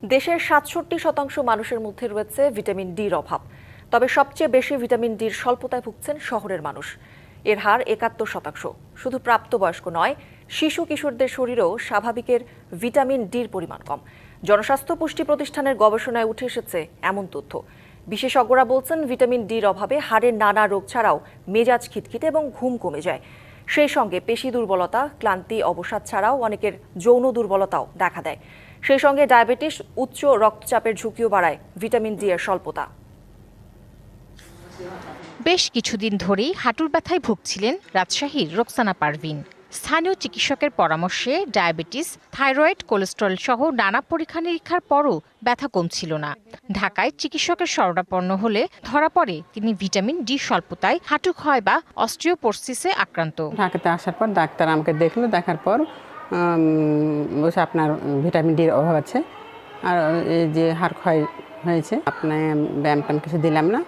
দেশের ৬৭% মানুষের মধ্যে রয়েছে ভিটামিন ডির অভাব। তবে সবচেয়ে বেশি ভিটামিন ডির স্বল্পতায় ভুগছেন শহরের মানুষ। এর হার ৭১%। শুধু প্রাপ্তবয়স্ক নয়, শিশু কিশোরদের শরীরেও স্বাভাবিকের ভিটামিন ডির পরিমাণ কম। জনস্বাস্থ্য পুষ্টি প্রতিষ্ঠানের গবেষণায় উঠে এসেছে এমন তথ্য। বিশেষজ্ঞরা বলছেন, ভিটামিন ডির অভাবে হাড়ের নানা রোগ ছাড়াও মেজাজ খিটখিটে এবং ঘুম কমে যায়। সেই সঙ্গে পেশি দুর্বলতা, ক্লান্তি, অবসাদ ছাড়াও অনেকের যৌন দুর্বলতাও দেখা দেয়। সেই সঙ্গে ডায়াবেটিস, উচ্চ রক্তচাপের ঝুঁকিও বাড়ায় ভিটামিন ডি এর স্বল্পতা। বেশ কিছুদিন ধরেই হাঁটুর ব্যথায় ভুগছিলেন রাজশাহীর রোকসানা পারভিন। স্থানীয় চিকিৎসকের পরামর্শে ডায়াবেটিস, থাইরয়েড, কোলেস্টেরল সহ নানা পরীক্ষা নিরীক্ষার পরও ব্যথা কমছিল না। ঢাকায় চিকিৎসকের শরণাপন্ন হলে ধরা পড়ে তিনি ভিটামিন ডি স্বল্পতায়, হাঁটু ক্ষয় বা অস্টিওপোরোসিসে আক্রান্ত। ঢাকাতে আসার পর ডাক্তার আমাকে দেখলো, দেখার পর বলছে আপনার ভিটামিন ডির অভাব আছে, আর এই যে হাড় ক্ষয় হয়েছে, আপনি ব্যায়াম ট্যাম কিছু দিলাম না,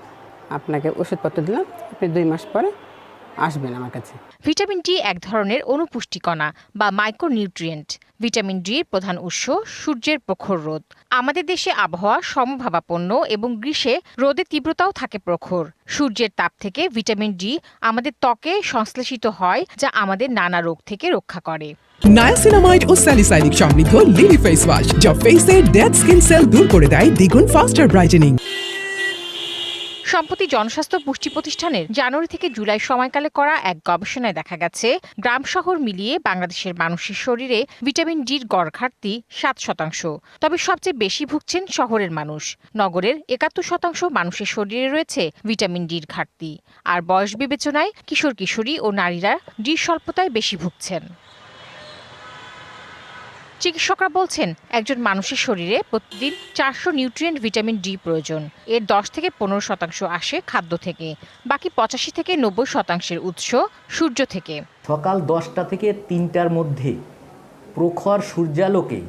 আপনাকে ওষুধপত্র দিলাম, আপনি 2 মাস পরে আসবেন আমার কাছে। ভিটামিন ডি এক ধরনের অনুপুষ্টিকণা বা মাইক্রোনিউট্রিয়েন্ট। ভিটামিন ডির প্রধান উৎস সূর্যের প্রখর রোদ। আমাদের দেশে আবহাওয়া সমভাবাপন্ন এবং গ্রীষ্মে রোদের তীব্রতাও থাকে প্রখর। সূর্যের তাপ থেকে ভিটামিন ডি আমাদের ত্বকে সংশ্লেষিত হয়, যা আমাদের নানা রোগ থেকে রক্ষা করে। নায়াসিনামাইড ও স্যালিসাইলিক সমৃদ্ধ লিলি ফেস ওয়াশ, যা ফেসের ডেড স্কিন সেল দূর করে দেয় দ্বিগুণ ফাস্টার ব্রাইটেনিং। সম্প্রতি জনস্বাস্থ্য পুষ্টি প্রতিষ্ঠানের জানুয়ারি থেকে জুলাই সময়কালে করা এক গবেষণায় দেখা গেছে, গ্রাম শহর মিলিয়ে বাংলাদেশের মানুষের শরীরে ভিটামিন ডির গড় ঘাটতি 7%। তবে সবচেয়ে বেশি ভুগছেন শহরের মানুষ। নগরের ৭১% মানুষের শরীরে রয়েছে ভিটামিন ডির ঘাটতি। আর বয়স বিবেচনায় কিশোর কিশোরী ও নারীরা ডির স্বল্পতায় বেশি ভুগছেন। চিকিৎসকরা বলছেন, একজন মানুষের শরীরে প্রতিদিন 400 নিউট্রিয়েন্ট ভিটামিন ডি প্রয়োজন। এর 10 থেকে 15% আসে খাদ্য থেকে, বাকি 85 থেকে 90% উৎস সূর্য থেকে। সকাল 10টা থেকে 3টার মধ্যে প্রখর সূর্যালোকে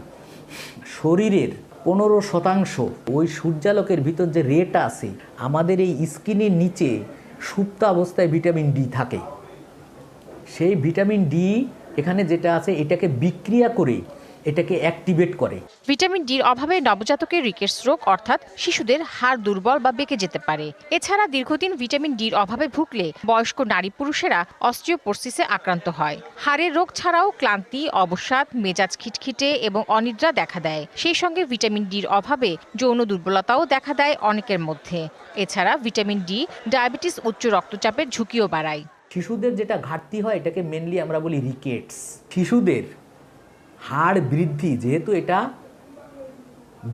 শরীরের 15% ওই সূর্যালোকের ভিতর যে রেটা আছে, আমাদের এই স্কিনের নিচে সুপ্ত অবস্থায় ভিটামিন ডি থাকে। সেই ভিটামিন ডি এখানে যেটা আছে, এটাকে বিক্রিয়া করে এটাকে অ্যাক্টিভেট করে। ভিটামিন ডির অভাবে নবজাতকের রিকেটস রোগ অর্থাৎ শিশুদের হাড় দুর্বল বা বেঁকে যেতে পারে। এছাড়া দীর্ঘদিন ভিটামিন ডির অভাবে ভুগলে বয়স্ক নারী পুরুষেরা অস্টিওপোরোসিসে আক্রান্ত হয়। হাড়ের রোগ ছাড়াও ক্লান্তি, অবসাদ, মেজাজ খিটখিটে এবং অনিদ্রা দেখা দেয়। সেই সঙ্গে ভিটামিন ডির অভাবে যৌন দুর্বলতাও দেখা দেয় অনেকের মধ্যে। এছাড়া ভিটামিন ডি ডায়াবেটিস, উচ্চ রক্তচাপের ঝুঁকিও বাড়ায়। শিশুদের যেটা ঘাটতি হয়, এটাকে মেনলি আমরা বলি রিকেটস। শিশুদের হাড় বৃদ্ধি, যেহেতু এটা